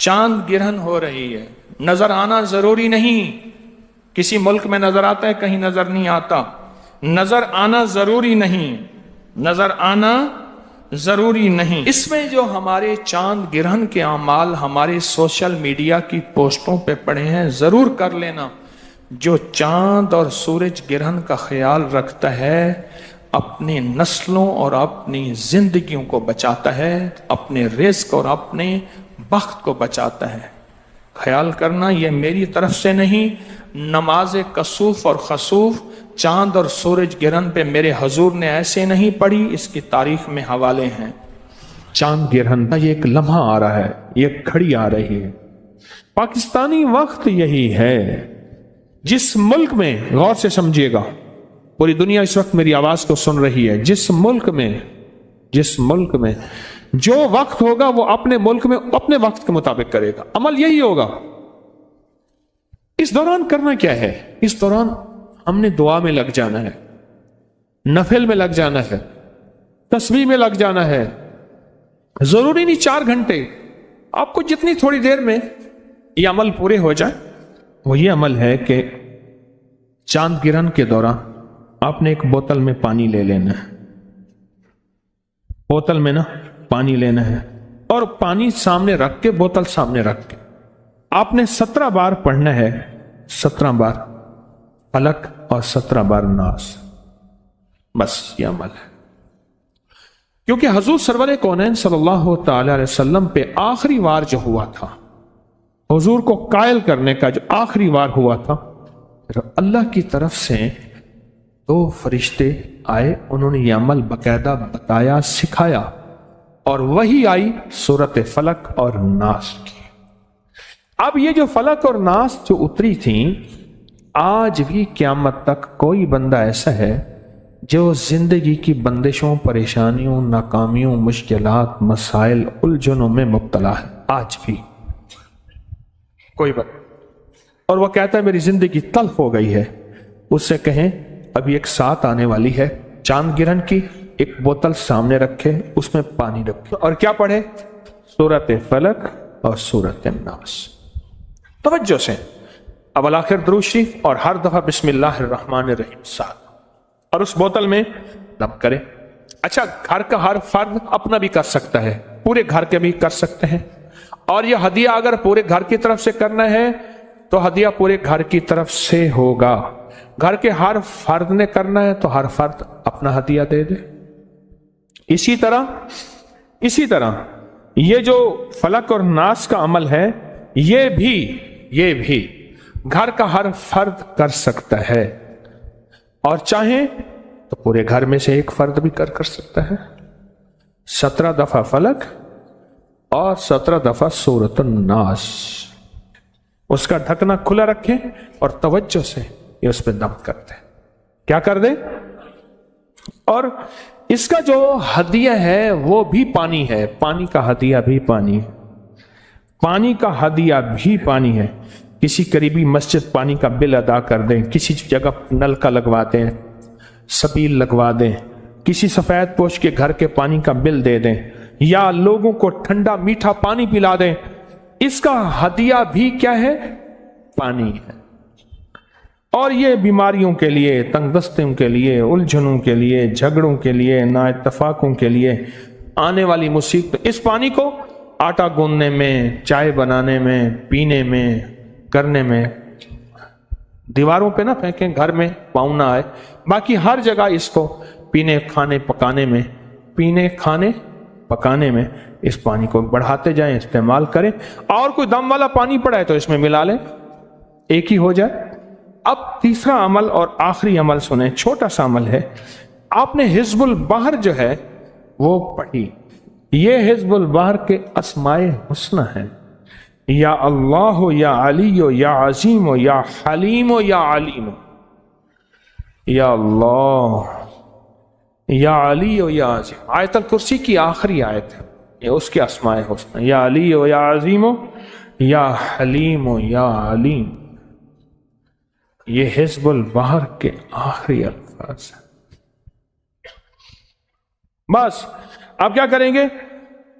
چاند گرہن ہو رہی ہے، نظر آنا ضروری نہیں، کسی ملک میں نظر آتا ہے کہیں نظر نہیں آتا، نظر آنا ضروری نہیں، نظر آنا ضروری نہیں۔ اس میں جو ہمارے چاند گرہن کے اعمال ہمارے سوشل میڈیا کی پوسٹوں پہ پڑے ہیں، ضرور کر لینا۔ جو چاند اور سورج گرہن کا خیال رکھتا ہے اپنی نسلوں اور اپنی زندگیوں کو بچاتا ہے، اپنے رزق اور اپنے بخت کو بچاتا ہے۔ خیال کرنا یہ میری طرف سے نہیں، نماز کسوف اور خسوف چاند اور سورج گرہن پہ میرے حضور نے ایسے نہیں پڑھی، اس کی تاریخ میں حوالے ہیں۔ چاند گرہن کا یہ ایک لمحہ آ رہا ہے، یہ گھڑی آ رہی ہے، پاکستانی وقت یہی ہے۔ جس ملک میں، غور سے سمجھیے گا، پوری دنیا اس وقت میری آواز کو سن رہی ہے، جس ملک میں جو وقت ہوگا وہ اپنے ملک میں اپنے وقت کے مطابق کرے گا، عمل یہی ہوگا۔ اس دوران کرنا کیا ہے؟ اس دوران ہم نے دعا میں لگ جانا ہے، نفل میں لگ جانا ہے، تسبیح میں لگ جانا ہے۔ ضروری نہیں 4 گھنٹے، آپ کو جتنی تھوڑی دیر میں یہ عمل پورے ہو جائے۔ وہ یہ عمل ہے کہ چاند گرہن کے دوران آپ نے ایک بوتل میں پانی لے لینا ہے، بوتل میں نا پانی لینا ہے، اور پانی سامنے رکھ کے، بوتل سامنے رکھ کے آپ نے 17 بار پڑھنا ہے، 17 بار فلک اور 17 بار ناس۔ بس یہ عمل ہے، کیونکہ حضور سرور کونین صلی اللہ تعالی علیہ وسلم پہ آخری وار جو ہوا تھا، حضور کو قائل کرنے کا جو آخری وار ہوا تھا، اللہ کی طرف سے 2 فرشتے آئے، انہوں نے یہ عمل باقاعدہ بتایا، سکھایا، اور وہی آئی سورت فلک اور ناس کی۔ اب یہ جو فلک اور ناس جو اتری تھیں، آج بھی قیامت تک کوئی بندہ ایسا ہے جو زندگی کی بندشوں، پریشانیوں، ناکامیوں، مشکلات، مسائل، الجھنوں میں مبتلا ہے، آج بھی کوئی بندہ، اور وہ کہتا ہے میری زندگی تلخ ہو گئی ہے۔ اس سے کہیں ابھی ایک ساتھ آنے والی ہے چاند گرہن کی، ایک بوتل سامنے رکھے، اس میں پانی رکھے، اور کیا پڑھے؟ سورت فلک اور سورت الناس۔ توجہ سے اب الآخر درود شریف، اور ہر دفعہ بسم اللہ الرحمن الرحیم ساتھ، اور اس بوتل میں دم کرے۔ اچھا، گھر کا ہر فرد اپنا بھی کر سکتا ہے، پورے گھر کے بھی کر سکتے ہیں، اور یہ ہدیہ اگر پورے گھر کی طرف سے کرنا ہے تو ہدیہ پورے گھر کی طرف سے ہوگا۔ گھر کے ہر فرد نے کرنا ہے تو ہر فرد اپنا ہدیہ دے دے۔ اسی طرح یہ جو فلک اور ناس کا عمل ہے، یہ بھی گھر کا ہر فرد کر سکتا ہے، اور چاہیں تو پورے گھر میں سے ایک فرد بھی کر سکتا ہے۔ 17 دفعہ فلک اور 17 دفعہ سورۃ الناس۔ اس کا ڈھکنا کھلا رکھیں اور توجہ سے یہ اس پہ دم کرتے ہیں، کیا کر دیں؟ اور اس کا جو ہدیہ ہے وہ بھی پانی ہے، پانی کا ہدیہ بھی پانی ہے، پانی کا ہدیہ بھی پانی ہے۔ کسی قریبی مسجد پانی کا بل ادا کر دیں، کسی جگہ نل کا لگوا دیں، سبیل لگوا دیں، کسی سفید پوش کے گھر کے پانی کا بل دے دیں، یا لوگوں کو ٹھنڈا میٹھا پانی پلا دیں، اس کا ہدیہ بھی کیا ہے؟ پانی ہے۔ اور یہ بیماریوں کے لیے، تنگ دستیوں کے لیے، الجھنوں کے لیے، جھگڑوں کے لیے، نا اتفاقوں کے لیے، آنے والی مصیبت، اس پانی کو آٹا گوندنے میں، چائے بنانے میں، پینے میں، کرنے میں، دیواروں پہ نہ پھینکیں، گھر میں پاؤں نہ آئے، باقی ہر جگہ اس کو پینے کھانے پکانے میں اس پانی کو بڑھاتے جائیں، استعمال کریں، اور کوئی دم والا پانی پڑا ہے تو اس میں ملا لیں، ایک ہی ہو جائے۔ اب تیسرا عمل اور آخری عمل سنیں، چھوٹا سا عمل ہے۔ آپ نے حزب البحر جو ہے وہ پڑھی، یہ حزب البحر کے اسماء حسنی ہیں، یا اللہ یا علی یا عظیم یا حلیم یا علیم، یا اللہ یا علی یا عظیم۔ آیت الکرسی کی آخری آیت ہے، یہ اس کے اسماء حسنی، یا علی یا عظیم یا حلیم یا علیم۔ یہ حزب البحر کے آخری الفاظ ہیں۔ بس آپ کیا کریں گے؟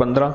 15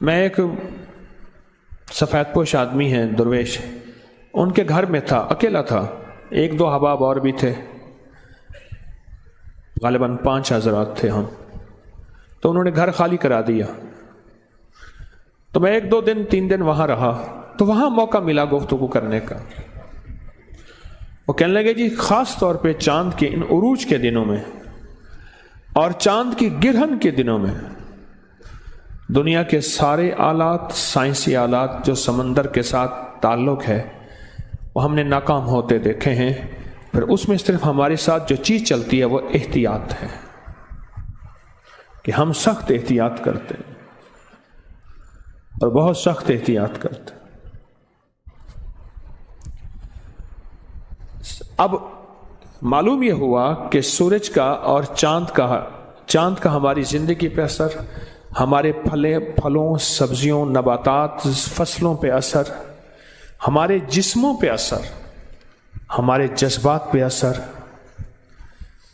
میں ایک سفید پوش آدمی ہیں درویش، ان کے گھر میں تھا، اکیلا تھا، ایک دو احباب اور بھی تھے، غالباً 5 حضرات تھے ہم. تو انہوں نے گھر خالی کرا دیا. تو میں 1 2 دن 3 دن وہاں رہا، تو وہاں موقع ملا گفتگو کرنے کا. وہ کہنے لگے جی خاص طور پہ چاند کے ان عروج کے دنوں میں اور چاند کی گرہن کے دنوں میں دنیا کے سارے آلات، سائنسی آلات جو سمندر کے ساتھ تعلق ہے، وہ ہم نے ناکام ہوتے دیکھے ہیں. پھر اس میں صرف ہمارے ساتھ جو چیز چلتی ہے وہ احتیاط ہے، کہ ہم سخت احتیاط کرتے ہیں اور بہت سخت احتیاط کرتے ہیں. اب معلوم یہ ہوا کہ سورج کا اور چاند کا ہماری زندگی پہ اثر، ہمارے پھلوں، سبزیوں، نباتات، فصلوں پہ اثر، ہمارے جسموں پہ اثر، ہمارے جذبات پہ اثر،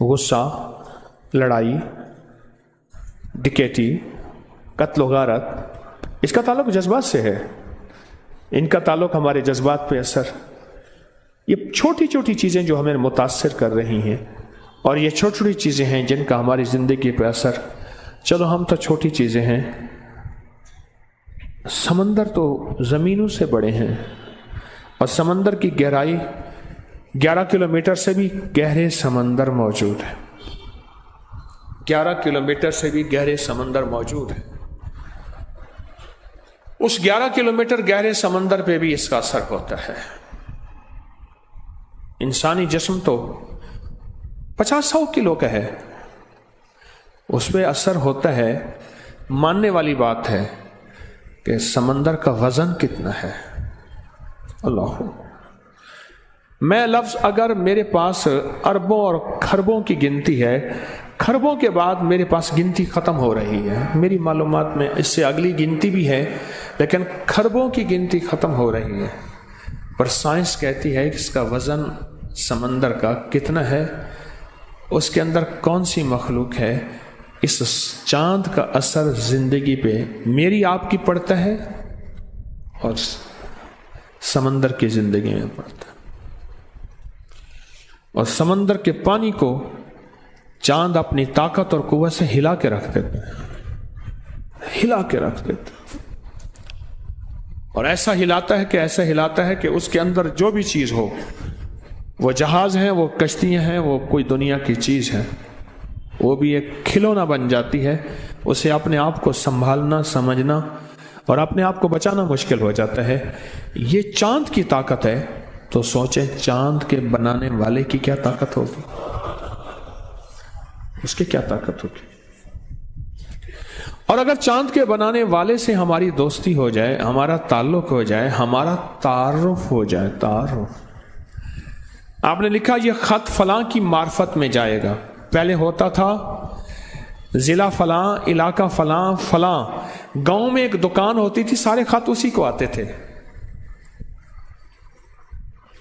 غصہ، لڑائی، ڈکیتی، قتل و غارت، اس کا تعلق جذبات سے ہے. ان کا تعلق ہمارے جذبات پہ اثر. یہ چھوٹی چھوٹی چیزیں جو ہمیں متاثر کر رہی ہیں، اور یہ چھوٹی چھوٹی چیزیں ہیں جن کا ہماری زندگی پہ اثر. چلو ہم تو چھوٹی چیزیں ہیں، سمندر تو زمینوں سے بڑے ہیں، اور سمندر کی گہرائی 11 کلومیٹر سے بھی گہرے سمندر موجود ہے. 11 کلومیٹر سے بھی گہرے سمندر موجود ہے. اس 11 کلومیٹر گہرے سمندر پہ بھی اس کا اثر ہوتا ہے. انسانی جسم تو 50-100 کلو کا ہے، اس پہ اثر ہوتا ہے. ماننے والی بات ہے کہ سمندر کا وزن کتنا ہے. اللہ، میں لفظ اگر میرے پاس اربوں اور کھربوں کی گنتی ہے، کھربوں کے بعد میرے پاس گنتی ختم ہو رہی ہے. میری معلومات میں اس سے اگلی گنتی بھی ہے، لیکن کھربوں کی گنتی ختم ہو رہی ہے. پر سائنس کہتی ہے کہ اس کا وزن سمندر کا کتنا ہے، اس کے اندر کون سی مخلوق ہے. اس چاند کا اثر زندگی پہ میری آپ کی پڑتا ہے اور سمندر کی زندگی میں پڑتا ہے. اور سمندر کے پانی کو چاند اپنی طاقت اور قوت سے ہلا کے رکھ دیتا ہے، ہلا کے رکھ دیتا ہے. اور ایسا ہلاتا ہے کہ اس کے اندر جو بھی چیز ہو، وہ جہاز ہیں، وہ کشتیاں ہیں، وہ کوئی دنیا کی چیز ہے، وہ بھی ایک کھلونا بن جاتی ہے. اسے اپنے آپ کو سنبھالنا، سمجھنا اور اپنے آپ کو بچانا مشکل ہو جاتا ہے. یہ چاند کی طاقت ہے، تو سوچیں چاند کے بنانے والے کی کیا طاقت ہوگی، اس کی کیا طاقت ہوگی. اور اگر چاند کے بنانے والے سے ہماری دوستی ہو جائے، ہمارا تعلق ہو جائے، ہمارا تعارف ہو جائے. تعارف، آپ نے لکھا یہ خط فلاں کی معرفت میں جائے گا. پہلے ہوتا تھا ضلع فلاں، علاقہ فلاں، فلاں گاؤں میں ایک دکان ہوتی تھی، سارے خط اسی کو آتے تھے.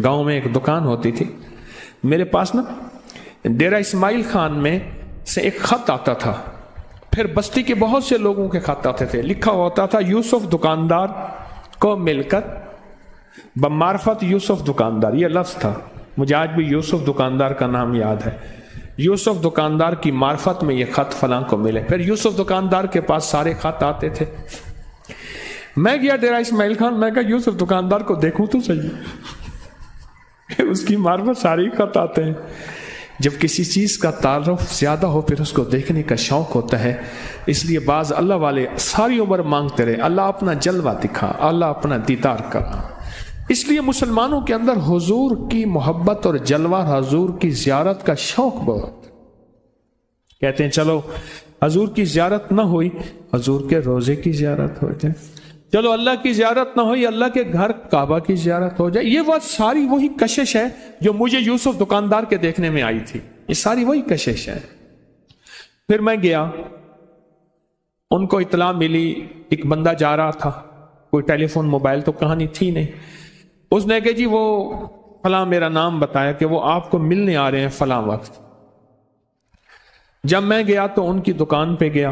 گاؤں میں ایک دکان ہوتی تھی. میرے پاس نا ڈیرہ اسماعیل خان میں سے ایک خط آتا تھا، پھر بستی کے بہت سے لوگوں کے خط آتے تھے. لکھا ہوتا تھا یوسف دکاندار کو مل کر بمعرفت یوسف دکاندار. یہ لفظ تھا، مجھے آج بھی یوسف دکاندار کا نام یاد ہے. یوسف دکاندار کی معرفت میں یہ خط فلاں کو ملے. پھر یوسف دکاندار کے پاس سارے خط آتے تھے. میں گیا ڈیرہ اسماعیل خان، میں کہا یوسف دکاندار کو دیکھوں تو صحیح، اس کی معرفت سارے خط آتے ہیں. جب کسی چیز کا تعارف زیادہ ہو پھر اس کو دیکھنے کا شوق ہوتا ہے. اس لیے بعض اللہ والے ساری عمر مانگتے رہے اللہ اپنا جلوہ دکھا، اللہ اپنا دیدار کرا. اس لیے مسلمانوں کے اندر حضور کی محبت اور جلوہ حضور کی زیارت کا شوق بہت. کہتے ہیں چلو حضور کی زیارت نہ ہوئی، حضور کے روزے کی زیارت ہو جائے. چلو اللہ کی زیارت نہ ہوئی، اللہ کے گھر کعبہ کی زیارت ہو جائے. یہ بات ساری وہی کشش ہے جو مجھے یوسف دکاندار کے دیکھنے میں آئی تھی. یہ ساری وہی کشش ہے. پھر میں گیا، ان کو اطلاع ملی ایک بندہ جا رہا تھا، کوئی ٹیلی فون موبائل تو کہانی تھی نہیں. اس نے کہا جی وہ فلاں میرا نام بتایا کہ وہ آپ کو ملنے آ رہے ہیں فلاں وقت. جب میں گیا تو ان کی دکان پہ گیا،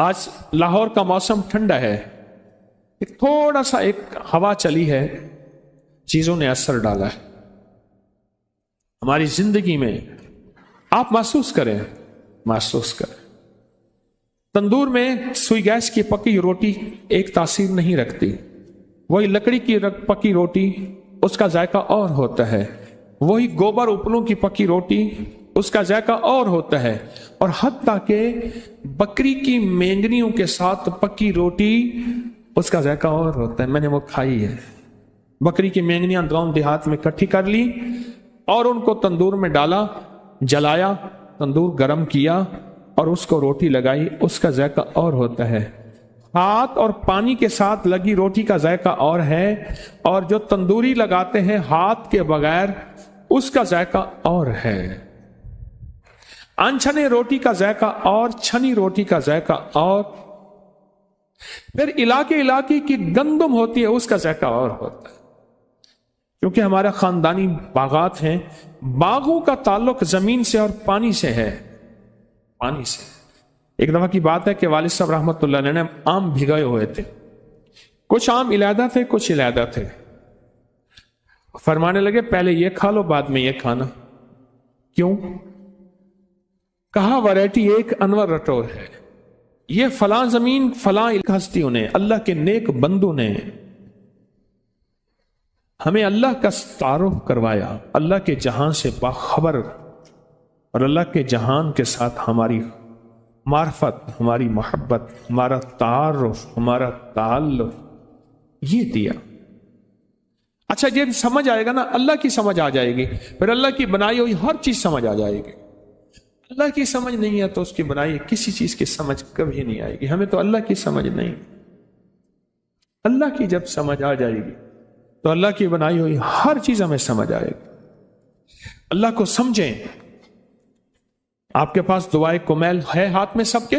آج لاہور کا موسم ٹھنڈا ہے، ایک تھوڑا سا ایک ہوا چلی ہے، چیزوں نے اثر ڈالا ہے ہماری زندگی میں۔ آپ محسوس کریں، محسوس کریں۔ تندور میں سوئی گیس کی پکی روٹی ایک تاثیر نہیں رکھتی، وہی لکڑی کی پکی روٹی اس کا ذائقہ اور ہوتا ہے، وہی گوبر اپلوں کی پکی روٹی اس کا ذائقہ اور ہوتا ہے، اور حتیٰ کہ بکری کی مینگنیوں کے ساتھ پکی روٹی اس کا ذائقہ اور ہوتا ہے۔ میں نے وہ کھائی ہے، بکری کی مینگنیاں گاؤں دیہات میں اکٹھی کر لی اور ان کو تندور میں ڈالا، جلایا، تندور گرم کیا اور اس کو روٹی لگائی، اس کا ذائقہ اور ہوتا ہے۔ ہاتھ اور پانی کے ساتھ لگی روٹی کا ذائقہ اور ہے، اور جو تندوری لگاتے ہیں ہاتھ کے بغیر اس کا ذائقہ اور ہے۔ انچھنے روٹی کا ذائقہ اور، چھنی روٹی کا ذائقہ اور، پھر علاقے کی گندم ہوتی ہے اس کا ذائقہ اور ہوتا ہے۔ کیونکہ ہمارا خاندانی باغات ہیں، باغوں کا تعلق زمین سے اور پانی سے ہے، پانی سے۔ ایک دفعہ کی بات ہے کہ والد صاحب رحمۃ اللہ علیہ نے آم بھگائے ہوئے تھے، کچھ آم علیحدہ تھے کچھ علیحدہ تھے، فرمانے لگے پہلے یہ کھا لو بعد میں یہ کھانا۔ کیوں؟ کہا ویرائٹی ایک انور رٹور ہے، یہ فلاں زمین فلاں ہستیوں نے، اللہ کے نیک بندوں نے ہمیں اللہ کا تعارف کروایا، اللہ کے جہان سے باخبر، اور اللہ کے جہان کے ساتھ ہماری معرفت، ہماری محبت، ہمارا تعارف، ہمارا تعلق یہ دیا۔ اچھا یہ سمجھ آئے گا نا، اللہ کی سمجھ آ جائے گی، پھر اللہ کی بنائی ہوئی ہر چیز سمجھ آ جائے گی۔ اللہ کی سمجھ نہیں ہے تو اس کی بنائی کسی چیز کی سمجھ کبھی نہیں آئے گی۔ ہمیں تو اللہ کی سمجھ نہیں، اللہ کی جب سمجھ آ جائے گی تو اللہ کی بنائی ہوئی ہر چیز ہمیں سمجھ آئے گی۔ اللہ کو سمجھیں۔ آپ کے پاس دعائے کمیل ہے ہاتھ میں سب کے؟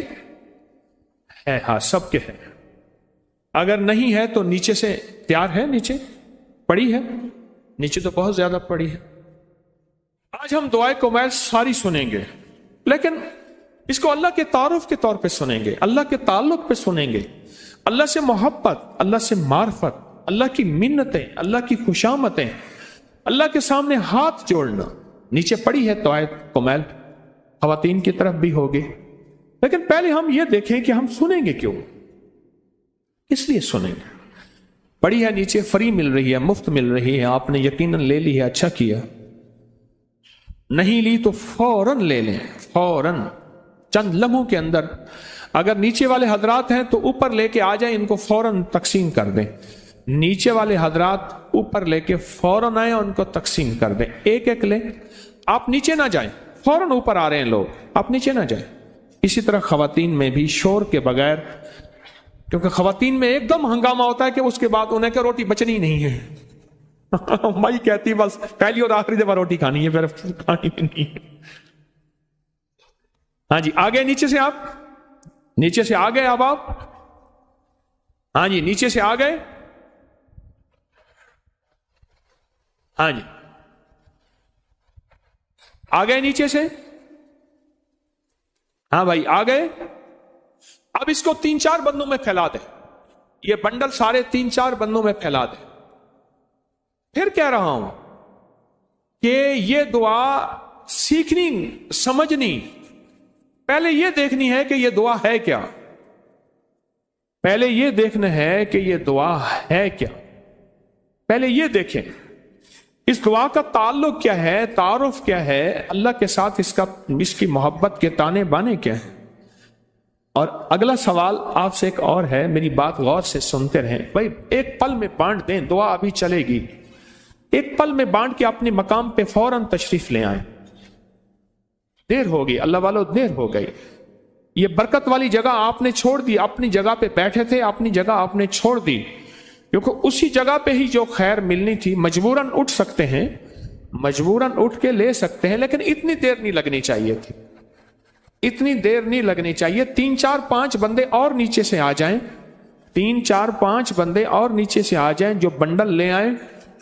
ہے، ہاں سب کے ہے۔ اگر نہیں ہے تو نیچے سے تیار ہے، نیچے پڑی ہے، نیچے تو بہت زیادہ پڑی ہے۔ آج ہم دعائے کمیل ساری سنیں گے، لیکن اس کو اللہ کے تعارف کے طور پہ سنیں گے، اللہ کے تعلق پہ سنیں گے، اللہ سے محبت، اللہ سے معرفت، اللہ کی منتیں، اللہ کی خوشامتیں، اللہ کے سامنے ہاتھ جوڑنا۔ نیچے پڑی ہے دعائے کمیل، خواتین کی طرف بھی ہوگی، لیکن پہلے ہم یہ دیکھیں کہ ہم سنیں گے کیوں، اس لیے سنیں گے۔ پڑی ہے نیچے، فری مل رہی ہے، مفت مل رہی ہے، آپ نے یقیناً لے لی ہے، اچھا کیا۔ نہیں لی تو فوراً لے لیں، فوراً چند لمحوں کے اندر۔ اگر نیچے والے حضرات ہیں تو اوپر لے کے آ جائیں، ان کو فوراً تقسیم کر دیں۔ نیچے والے حضرات اوپر لے کے فوراً آئیں اور ان کو تقسیم کر دیں، ایک ایک لیں۔ آپ نیچے نہ جائیں، فوراً اوپر آ رہے ہیں لوگ، آپ نیچے نہ جائیں۔ اسی طرح خواتین میں بھی شور کے بغیر، کیونکہ خواتین میں ایک دم ہنگامہ ہوتا ہے کہ اس کے بعد انہیں کہ روٹی بچنی نہیں ہے۔ مائی کہتی بس پہلی اور آخری دفعہ روٹی کھانی ہے، پھر کھانی بھی نہیں۔ ہاں جی آگے، نیچے سے آپ، نیچے سے آگے اب آپ، ہاں جی نیچے سے آ گئے، ہاں جی آ گئے نیچے سے، ہاں بھائی آ گئے۔ اب اس کو 3-4 بندوں میں پھیلا دیں، یہ بنڈل سارے 3-4 بندوں میں پھیلا دیں۔ پھر کہہ رہا ہوں کہ یہ دعا سیکھنی، سمجھنی، پہلے یہ دیکھنی ہے کہ یہ دعا ہے کیا، پہلے یہ دیکھنا ہے کہ یہ دعا ہے کیا، پہلے یہ دیکھیں اس دعا کا تعلق کیا ہے، تعارف کیا ہے اللہ کے ساتھ، اس کی محبت کے تانے بانے کیا ہیں۔ اور اگلا سوال آپ سے ایک اور ہے، میری بات غور سے سنتے رہیں بھائی، ایک پل میں بانٹ دیں، دعا ابھی چلے گی، ایک پل میں بانٹ کے اپنے مقام پہ فوراً تشریف لے آئیں۔ دیر ہوگی اللہ والو، دیر ہو گئی، یہ برکت والی جگہ آپ نے چھوڑ دی، اپنی جگہ پہ بیٹھے تھے، اپنی جگہ آپ نے چھوڑ دی، کیونکہ اسی جگہ پہ ہی جو خیر ملنی تھی۔ مجبوراً اٹھ سکتے ہیں، مجبوراً اٹھ کے لے سکتے ہیں، لیکن اتنی دیر نہیں لگنی چاہیے تھی، اتنی دیر نہیں لگنی چاہیے۔ 3-4-5 بندے اور نیچے سے آ جائیں، 3-4-5 بندے اور نیچے سے آ جائیں، جو بنڈل لے آئیں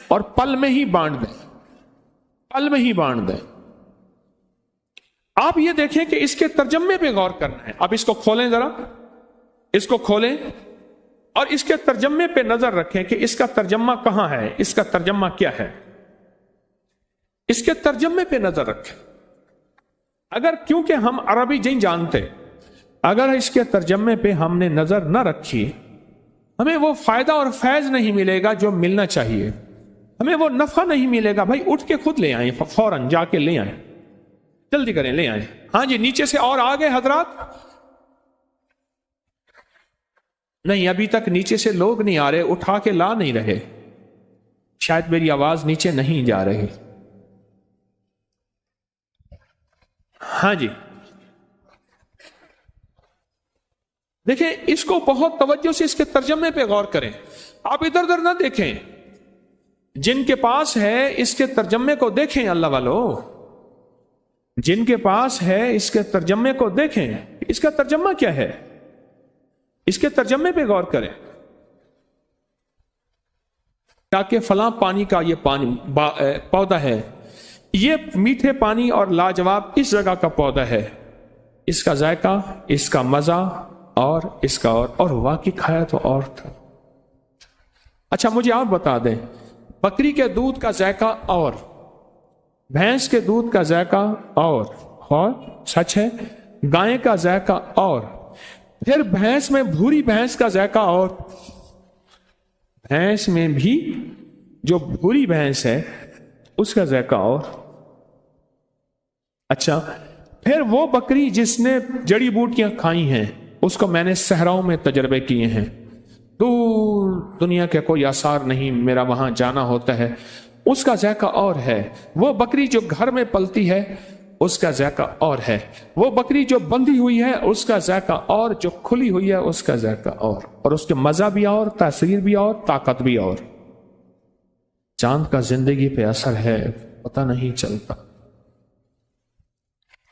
اور پل میں ہی بانٹ دیں، پل میں ہی بانٹ دیں۔ آپ یہ دیکھیں کہ اس کے ترجمے پہ غور کرنا ہے۔ اب اس کو کھولیں ذرا، اس کو کھولیں اور اس کے ترجمے پہ نظر رکھیں کہ اس کا ترجمہ کہاں ہے، اس کا ترجمہ کیا ہے، اس کے ترجمے پہ نظر رکھیں۔ اگر کیونکہ ہم عربی نہیں جانتے، اگر اس کے ترجمے پہ ہم نے نظر نہ رکھی، ہمیں وہ فائدہ اور فیض نہیں ملے گا جو ملنا چاہیے، ہمیں وہ نفع نہیں ملے گا۔ بھائی اٹھ کے خود لے آئیں، فوراً جا کے لے آئیں، جلدی کریں، لے آئیں۔ ہاں جی، نیچے سے اور آگے حضرات؟ نہیں، ابھی تک نیچے سے لوگ نہیں آ رہے، اٹھا کے لا نہیں رہے، شاید میری آواز نیچے نہیں جا رہی۔ ہاں جی، دیکھیں اس کو بہت توجہ سے اس کے ترجمے پہ غور کریں، آپ ادھر ادھر نہ دیکھیں، جن کے پاس ہے اس کے ترجمے کو دیکھیں، اللہ والو، جن کے پاس ہے اس کے ترجمے کو دیکھیں، اس کا ترجمہ کیا ہے، اس کے ترجمے پہ غور کریں۔ تاکہ فلاں پانی کا یہ پانی پودا ہے، یہ میٹھے پانی اور لاجواب اس جگہ کا پودا ہے، اس کا ذائقہ، اس کا مزہ اور اس کا اور واقعی کھایا تو اور تھا۔ اچھا مجھے آپ بتا دیں، بکری کے دودھ کا ذائقہ اور بھینس کے دودھ کا ذائقہ اور سچ ہے، گائے کا ذائقہ اور پھر بھینس میں بھوری بھینس کا ذائقہ اور بھینس میں بھی جو بھوری بھینس ہے اس کا ذائقہ اور۔ اچھا پھر وہ بکری جس نے جڑی بوٹیاں کھائی ہیں، اس کو میں نے صحراؤں میں تجربے کیے ہیں، دور دنیا کے کوئی آثار نہیں، میرا وہاں جانا ہوتا ہے، اس کا ذائقہ اور ہے۔ وہ بکری جو گھر میں پلتی ہے اس کا ذائقہ اور ہے، وہ بکری جو بندھی ہوئی ہے اس کا ذائقہ اور، جو کھلی ہوئی ہے اس کا ذائقہ اور اس کے مزہ بھی اور، تاثیر بھی اور، طاقت بھی اور۔ چاند کا زندگی پہ اثر ہے، پتہ نہیں چلتا،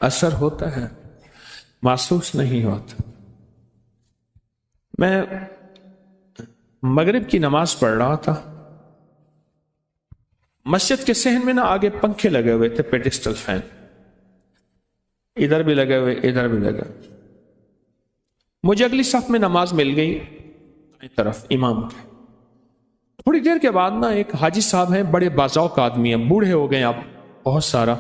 اثر ہوتا ہے، محسوس نہیں ہوتا۔ میں مغرب کی نماز پڑھ رہا تھا، مسجد کے صحن میں آگے پنکھے لگے ہوئے تھے، پیڈسٹل فین، ادھر بھی لگے ہوئے ادھر بھی لگے ہوئے۔ مجھے اگلی صف میں نماز مل گئی طرف امام کے۔ تھوڑی دیر کے بعد ایک حاجی صاحب ہیں، بڑے باذوق آدمی ہیں، بوڑھے ہو گئے اب بہت سارا،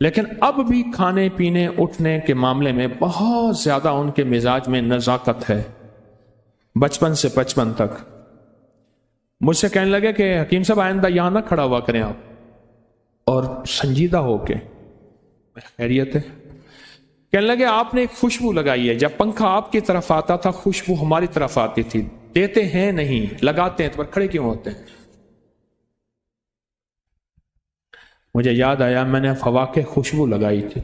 لیکن اب بھی کھانے پینے اٹھنے کے معاملے میں بہت زیادہ ان کے مزاج میں نزاکت ہے، بچپن سے بچپن تک۔ مجھ سے کہنے لگے کہ حکیم صاحب آئندہ یہاں نہ کھڑا ہوا کریں آپ، اور سنجیدہ ہو کے، خیریت ہے؟ کہنے لگے آپ نے ایک خوشبو لگائی ہے، جب پنکھا آپ کی طرف آتا تھا خوشبو ہماری طرف آتی تھی، دیتے ہیں نہیں، لگاتے ہیں تو کھڑے کیوں ہوتے ہیں؟ مجھے یاد آیا میں نے ہوا کے خوشبو لگائی تھی،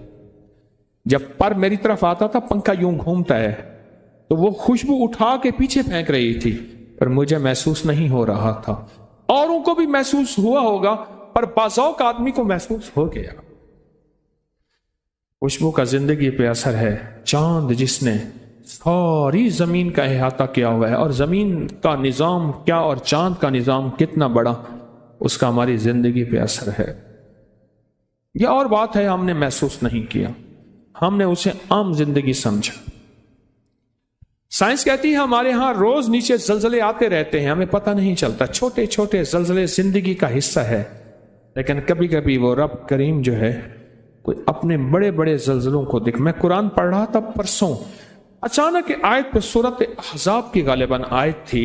جب پر میری طرف آتا تھا پنکھا یوں گھومتا ہے تو وہ خوشبو اٹھا کے پیچھے پھینک رہی تھی، پر مجھے محسوس نہیں ہو رہا تھا، اوروں کو بھی محسوس ہوا ہوگا پر باذوق آدمی کو محسوس ہو گیا۔ خوشبو کا زندگی پہ اثر ہے۔ چاند جس نے ساری زمین کا احاطہ کیا ہوا ہے، اور زمین کا نظام کیا اور چاند کا نظام کتنا بڑا، اس کا ہماری زندگی پہ اثر ہے۔ یہ اور بات ہے ہم نے محسوس نہیں کیا، ہم نے اسے عام زندگی سمجھا۔ سائنس کہتی ہے ہمارے ہاں روز نیچے زلزلے آتے رہتے ہیں، ہمیں پتہ نہیں چلتا، چھوٹے چھوٹے زلزلے زندگی کا حصہ ہے، لیکن کبھی کبھی وہ رب کریم جو ہے کوئی اپنے بڑے بڑے زلزلوں کو دیکھ۔ میں قرآن پڑھ رہا تھا پرسوں، اچانک آیت پہ سورت احزاب کی غالباً آیت تھی،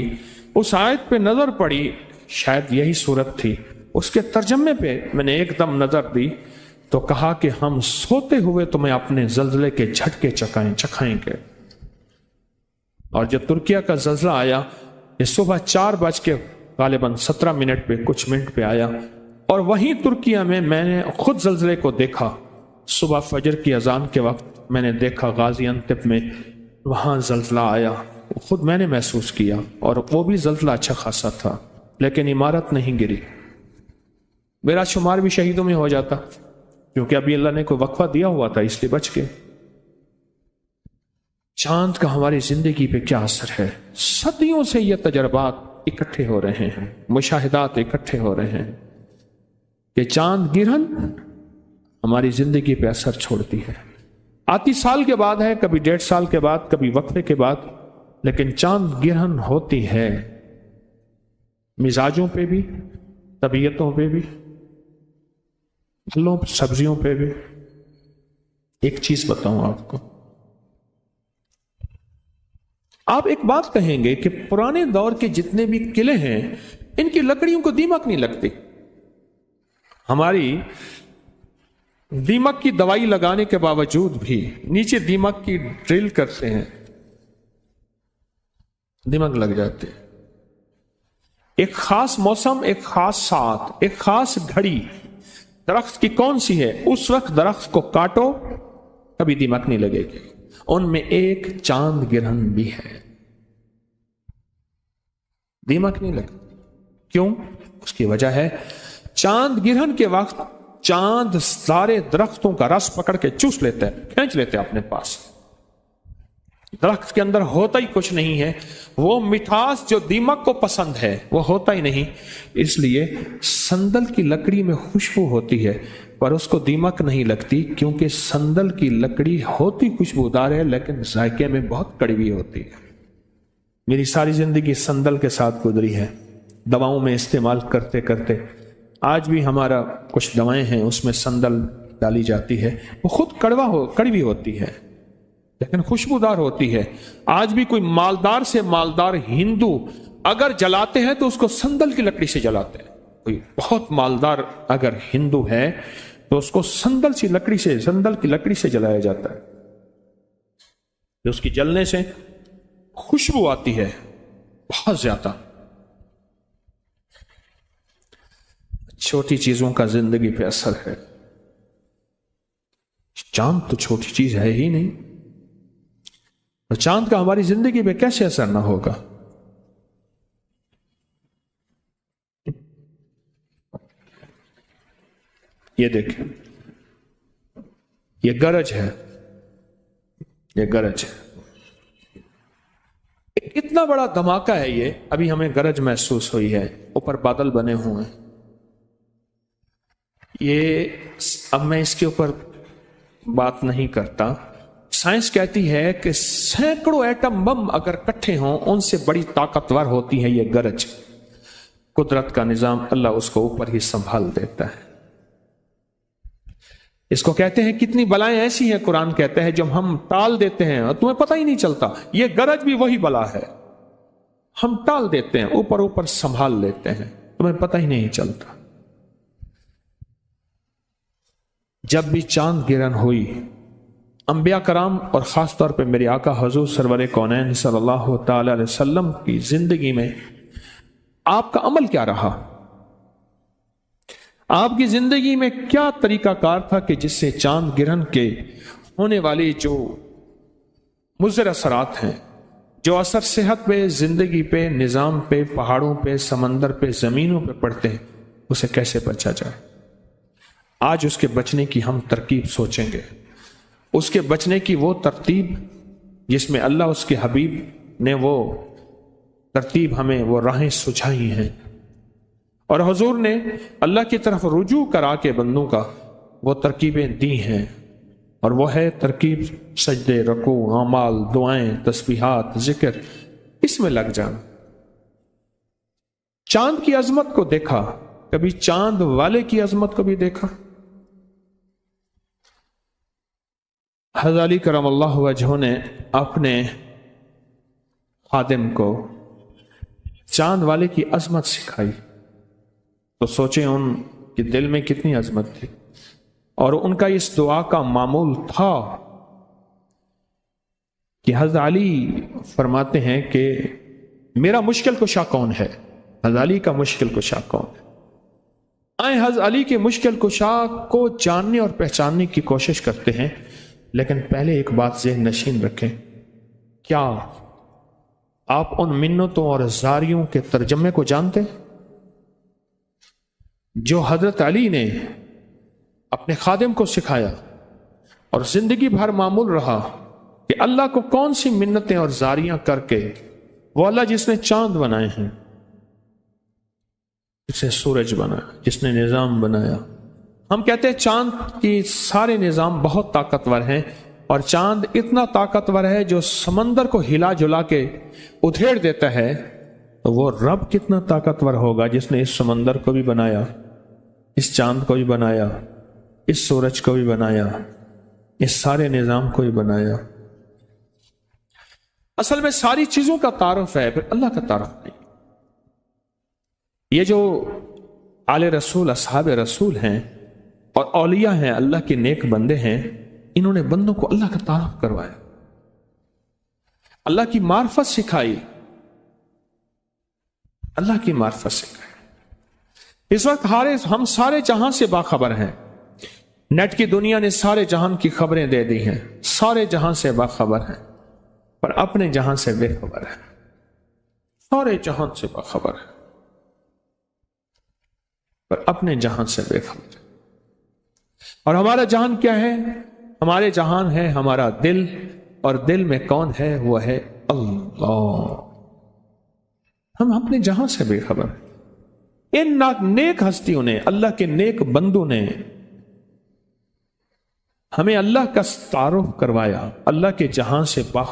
اس آیت پہ نظر پڑی، شاید یہی سورت تھی، اس کے ترجمے پہ میں نے ایک دم نظر دی تو کہا کہ ہم سوتے ہوئے تمہیں اپنے زلزلے کے جھٹکے چکھائیں گے۔ اور جب ترکیہ کا زلزلہ آیا، یہ صبح 4 غالباً 17 پہ کچھ منٹ پہ آیا، اور وہیں ترکیہ میں نے خود زلزلے کو دیکھا۔ صبح فجر کی اذان کے وقت میں نے دیکھا غازی انتب میں وہاں زلزلہ آیا، خود میں نے محسوس کیا، اور وہ بھی زلزلہ اچھا خاصا تھا، لیکن عمارت نہیں گری۔ میرا شمار بھی شہیدوں میں ہو جاتا، کیونکہ ابھی اللہ نے کوئی وقفہ دیا ہوا تھا، اس لیے بچ کے۔ چاند کا ہماری زندگی پہ کیا اثر ہے؟ صدیوں سے یہ تجربات اکٹھے ہو رہے ہیں، مشاہدات اکٹھے ہو رہے ہیں کہ چاند گرہن ہماری زندگی پہ اثر چھوڑتی ہے۔ آتی سال کے بعد ہے، کبھی 1.5 سال کے بعد، کبھی وقفے کے بعد، لیکن چاند گرہن ہوتی ہے مزاجوں پہ بھی، طبیعتوں پہ بھی، پھلوں سبزیوں پہ بھی۔ ایک چیز بتاؤں آپ کو، آپ ایک بات کہیں گے کہ پرانے دور کے جتنے بھی قلعے ہیں ان کی لکڑیوں کو دیمک نہیں لگتی۔ ہماری دیمک کی دوائی لگانے کے باوجود بھی نیچے دیمک کی ڈرل کرتے ہیں، دیمک لگ جاتے ہیں۔ ایک خاص موسم، ایک خاص ساعت، ایک خاص گھڑی درخت کی کون سی ہے، اس وقت درخت کو کاٹو کبھی دیمک نہیں لگے گی۔ ان میں ایک چاند گرہن بھی ہے، دیمک نہیں لگتی۔ کیوں؟ اس کی وجہ ہے چاند گرہن کے وقت چاند سارے درختوں کا رس پکڑ کے چوس لیتے ہیں، کھینچ لیتے ہیں اپنے پاس۔ درخت کے اندر ہوتا ہی کچھ نہیں ہے، وہ مٹھاس جو دیمک کو پسند ہے وہ ہوتا ہی نہیں۔ اس لیے سندل کی لکڑی میں خوشبو ہوتی ہے پر اس کو دیمک نہیں لگتی، کیونکہ سندل کی لکڑی ہوتی خوشبودار ہے لیکن ذائقے میں بہت کڑوی ہوتی ہے۔ میری ساری زندگی سندل کے ساتھ گزری ہے، دواؤں میں استعمال کرتے کرتے۔ آج بھی ہمارا کچھ دوائیں ہیں اس میں سندل ڈالی جاتی ہے، وہ خود کڑوی ہوتی ہے لیکن خوشبودار ہوتی ہے۔ آج بھی کوئی مالدار سے مالدار ہندو اگر جلاتے ہیں تو اس کو سندل کی لکڑی سے جلاتے ہیں۔ کوئی بہت مالدار اگر ہندو ہے تو اس کو سندل کی لکڑی سے جلایا جاتا ہے، جو اس کی جلنے سے خوشبو آتی ہے بہت زیادہ۔ چھوٹی چیزوں کا زندگی پہ اثر ہے، چاند تو چھوٹی چیز ہے ہی نہیں، اور چاند کا ہماری زندگی پہ کیسے اثر نہ ہوگا؟ یہ دیکھیں، یہ گرج ہے، یہ گرج ہے، اتنا بڑا دھماکہ ہے یہ۔ ابھی ہمیں گرج محسوس ہوئی ہے، اوپر بادل بنے ہوئے ہیں۔ اب میں اس کے اوپر بات نہیں کرتا۔ سائنس کہتی ہے کہ سینکڑوں ایٹم بم اگر اکٹھے ہوں ان سے بڑی طاقتور ہوتی ہے یہ گرج۔ قدرت کا نظام، اللہ اس کو اوپر ہی سنبھال دیتا ہے۔ اس کو کہتے ہیں کتنی بلائیں ایسی ہیں، قرآن کہتا ہے جب ہم ٹال دیتے ہیں اور تمہیں پتہ ہی نہیں چلتا۔ یہ گرج بھی وہی بلا ہے، ہم ٹال دیتے ہیں، اوپر سنبھال لیتے ہیں، تمہیں پتہ ہی نہیں چلتا۔ جب بھی چاند گرہن ہوئی، انبیاء کرام اور خاص طور پہ میرے آقا حضور سرور کونین صلی اللہ تعالی علیہ وسلم کی زندگی میں آپ کا عمل کیا رہا؟ آپ کی زندگی میں کیا طریقہ کار تھا کہ جس سے چاند گرہن کے ہونے والی جو مضر اثرات ہیں، جو اثر صحت پہ، زندگی پہ، نظام پہ، پہاڑوں پہ، سمندر پہ، زمینوں پہ پڑتے ہیں، اسے کیسے بچا جائے؟ آج اس کے بچنے کی ہم ترکیب سوچیں گے، اس کے بچنے کی وہ ترتیب جس میں اللہ اس کے حبیب نے وہ ترتیب ہمیں وہ راہیں سجھائی ہیں، اور حضور نے اللہ کی طرف رجوع کرا کے بندوں کا وہ ترکیبیں دی ہیں، اور وہ ہے ترکیب سجدے، رکوع، اعمال، دعائیں، تسبیحات، ذکر، اس میں لگ جانا۔ چاند کی عظمت کو دیکھا، کبھی چاند والے کی عظمت کو بھی دیکھا؟ حضرت علی کرم اللہ وجہہ نے اپنے خادم کو چاند والے کی عظمت سکھائی، تو سوچیں ان کے دل میں کتنی عظمت تھی، اور ان کا اس دعا کا معمول تھا کہ حضرت علی فرماتے ہیں کہ میرا مشکل کشا کون ہے؟ حضرت علی کا مشکل کشا کون ہے؟ آئیں حضرت علی کے مشکل کشا کو جاننے اور پہچاننے کی کوشش کرتے ہیں، لیکن پہلے ایک بات ذہن نشین رکھیں، کیا آپ ان منتوں اور زاریوں کے ترجمے کو جانتے ہیں جو حضرت علی نے اپنے خادم کو سکھایا اور زندگی بھر معمول رہا کہ اللہ کو کون سی منتیں اور زاریاں کر کے، وہ اللہ جس نے چاند بنائے ہیں، جس نے سورج بنایا، جس نے نظام بنایا۔ ہم کہتے ہیں چاند کی سارے نظام بہت طاقتور ہیں، اور چاند اتنا طاقتور ہے جو سمندر کو ہلا جلا کے ادھیڑ دیتا ہے، تو وہ رب کتنا طاقتور ہوگا جس نے اس سمندر کو بھی بنایا، اس چاند کو بھی بنایا، اس سورج کو بھی بنایا، اس سارے نظام کو بھی بنایا۔ اصل میں ساری چیزوں کا تعارف ہے، پھر اللہ کا تعارف نہیں۔ یہ جو آل رسول، اصحاب رسول ہیں اور اولیاء ہیں، اللہ کے نیک بندے ہیں، انہوں نے بندوں کو اللہ کا تعارف کروایا، اللہ کی معرفت سکھائی، اللہ کی معرفت سکھائی۔ اس وقت ہم سارے جہاں سے باخبر ہیں، نیٹ کی دنیا نے سارے جہان کی خبریں دے دی ہیں، سارے جہاں سے باخبر ہیں، پر اپنے جہاں سے بے خبر ہے۔ سارے جہان سے باخبر ہے پر اپنے جہان سے بے خبر ہے۔ اور ہمارا جہان کیا ہے؟ ہمارے جہان ہے ہمارا دل، اور دل میں کون ہے؟ وہ ہے اللہ۔ ہم اپنے جہاں سے بے خبر ہیں۔ ان نیک ہستیوں نے، اللہ کے نیک بندوں نے ہمیں اللہ کا تعارف کروایا، اللہ کے جہاں سے باخبر